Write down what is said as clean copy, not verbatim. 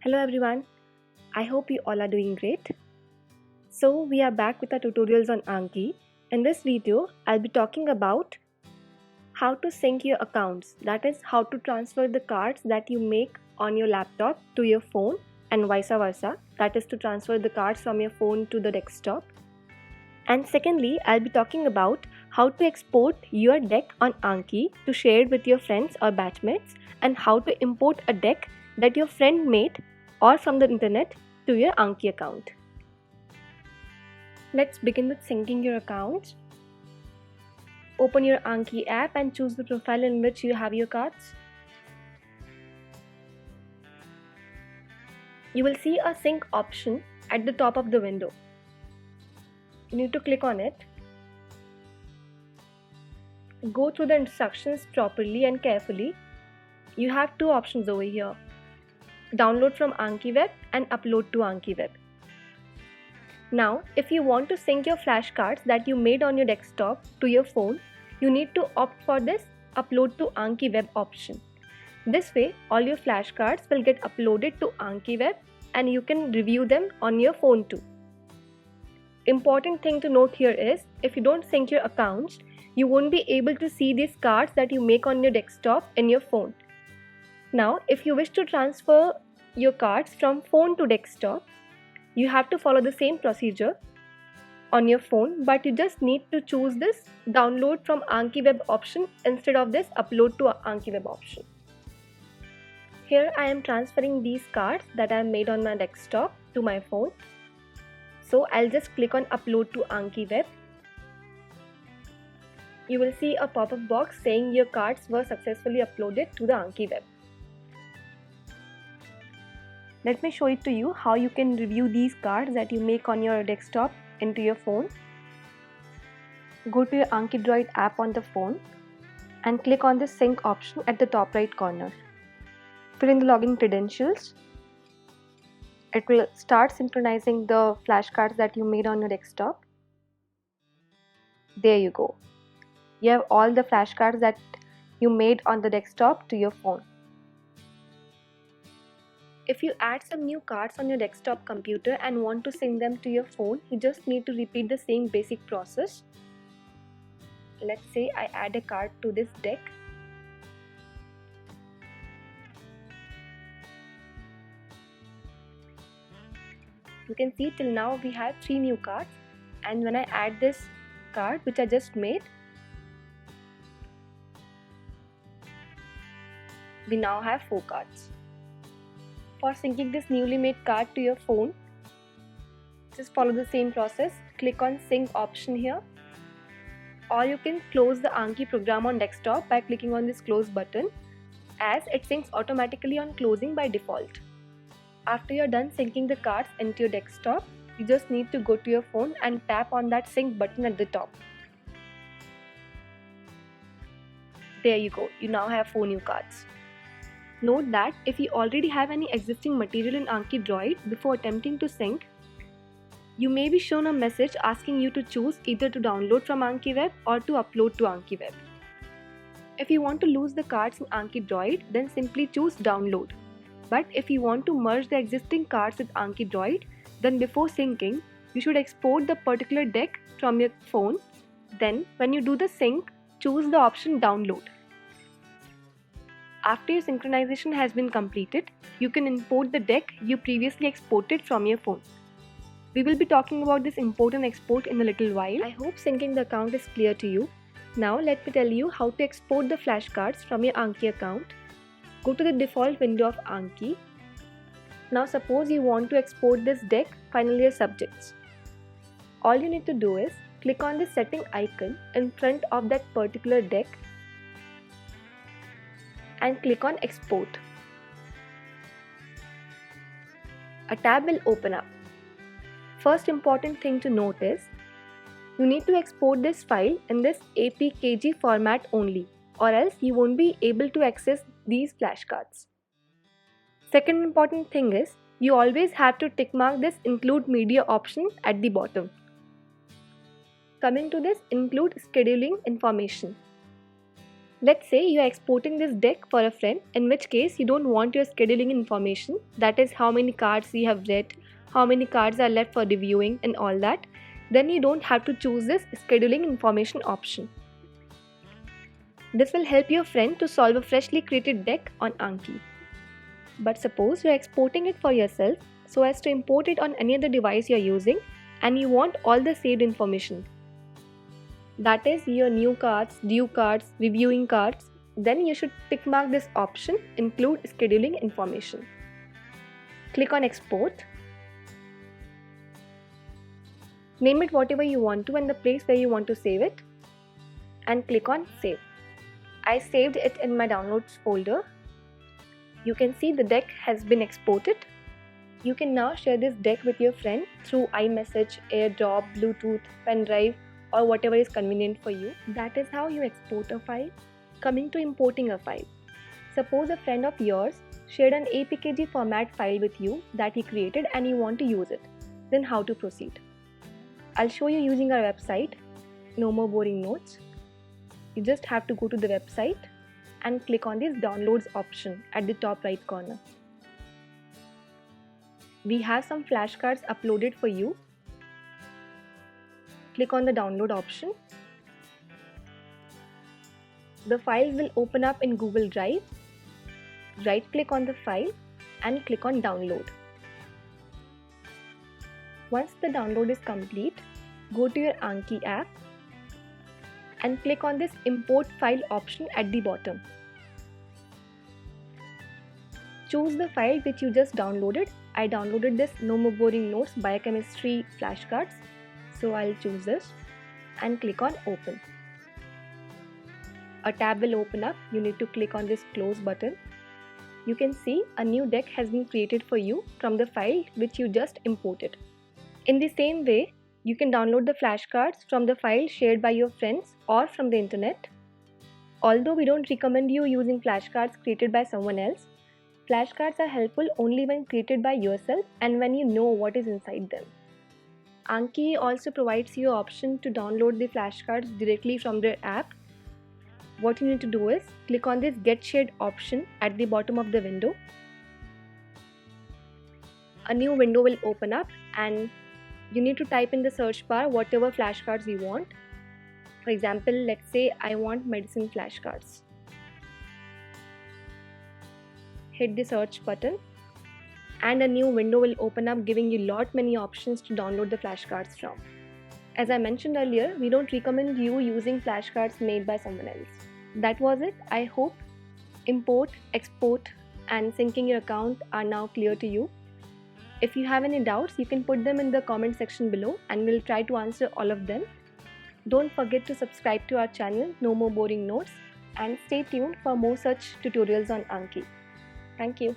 Hello everyone, I hope you all are doing great. So we are back with our tutorials on Anki. In this video, I'll be talking about how to sync your accounts. That is how to transfer the cards that you make on your laptop to your phone and vice versa. That is to transfer the cards from your phone to the desktop. And secondly, I'll be talking about how to export your deck on Anki to share it with your friends or batchmates, and how to import a deck that your friend made or from the internet to your Anki account. Let's begin with syncing your accounts. Open your Anki app and choose the profile in which you have your cards. You will see a sync option at the top of the window. You need to click on it. Go through the instructions properly and carefully. You have two options over here: download from Anki Web and upload to Anki Web. Now, if you want to sync your flashcards that you made on your desktop to your phone, you need to opt for this upload to Anki Web option. This way, all your flashcards will get uploaded to Anki Web and you can review them on your phone too. Important thing to note here is, if you don't sync your accounts, you won't be able to see these cards that you make on your desktop in your phone. Now, if you wish to transfer your cards from phone to desktop, you have to follow the same procedure on your phone, but you just need to choose this download from Anki Web option instead of this upload to Anki Web option. Here I am transferring these cards that I have made on my desktop to my phone. So I'll just click on upload to Anki Web. You will see a pop-up box saying your cards were successfully uploaded to the Anki Web. Let me show it to you how you can review these cards that you make on your desktop into your phone. Go to your Anki Droid app on the phone and click on the sync option at the top right corner. Fill in the login credentials. It will start synchronizing the flashcards that you made on your desktop. There you go. You have all the flashcards that you made on the desktop to your phone. If you add some new cards on your desktop computer and want to sync them to your phone, you just need to repeat the same basic process. Let's say I add a card to this deck. You can see till now we have 3 new cards, and when I add this card which I just made, we now have 4 cards. For syncing this newly made card to your phone, just follow the same process. Click on sync option here, or you can close the Anki program on desktop by clicking on this close button, as it syncs automatically on closing by default. After you're done syncing the cards into your desktop, you just need to go to your phone and tap on that sync button at the top. There you go, you now have 4 new cards. Note that if you already have any existing material in Anki Droid, before attempting to sync, you may be shown a message asking you to choose either to download from Anki Web or to upload to Anki Web. If you want to lose the cards in Anki Droid, then simply choose download. But if you want to merge the existing cards with Anki Droid, then before syncing, you should export the particular deck from your phone. Then, when you do the sync, choose the option download. After your synchronization has been completed, you can import the deck you previously exported from your phone. We will be talking about this import and export in a little while. I hope syncing the account is clear to you. Now let me tell you how to export the flashcards from your Anki account. Go to the default window of Anki. Now suppose you want to export this deck final year subjects. All you need to do is click on the setting icon in front of that particular deck and click on export. A tab will open up. First important thing to note is, you need to export this file in this APKG format only, or else you won't be able to access these flashcards. Second important thing is, you always have to tick mark this include media option at the bottom. Coming to this include scheduling information. Let's say you are exporting this deck for a friend, in which case you don't want your scheduling information, that is how many cards you have read, how many cards are left for reviewing and all that. Then you don't have to choose this scheduling information option. This will help your friend to solve a freshly created deck on Anki. But suppose you are exporting it for yourself so as to import it on any other device you are using and you want all the saved information. That is your new cards, due cards, reviewing cards. Then you should tick mark this option, include scheduling information. Click on export. Name it whatever you want to and the place where you want to save it, and click on save. I saved it in my downloads folder. You can see the deck has been exported. You can now share this deck with your friend through iMessage, AirDrop, Bluetooth, pen drive, or whatever is convenient for you. That is how you export a file. Coming to importing a file. Suppose a friend of yours shared an APKG format file with you that he created and you want to use it. Then how to proceed? I'll show you using our website, No More Boring Notes. You just have to go to the website and click on this downloads option at the top right corner. We have some flashcards uploaded for you. Click on the download option. The file will open up in Google Drive. Right click on the file and click on download. Once the download is complete, go to your Anki app and click on this import file option at the bottom. Choose the file which you just downloaded. I downloaded this No More Boring Notes Biochemistry flashcards. So I'll choose this and click on open. A tab will open up. You need to click on this close button. You can see a new deck has been created for you from the file which you just imported. In the same way, you can download the flashcards from the file shared by your friends or from the internet. Although we don't recommend you using flashcards created by someone else, flashcards are helpful only when created by yourself and when you know what is inside them. Anki also provides you an option to download the flashcards directly from their app. What you need to do is click on this Get Shared option at the bottom of the window. A new window will open up and you need to type in the search bar whatever flashcards you want. For example, let's say I want medicine flashcards. Hit the search button and a new window will open up giving you many options to download the flashcards from. As I mentioned earlier, we don't recommend you using flashcards made by someone else. That was it. I hope import, export and syncing your account are now clear to you. If you have any doubts, you can put them in the comment section below and we'll try to answer all of them. Don't forget to subscribe to our channel, No More Boring Notes, and stay tuned for more such tutorials on Anki. Thank you.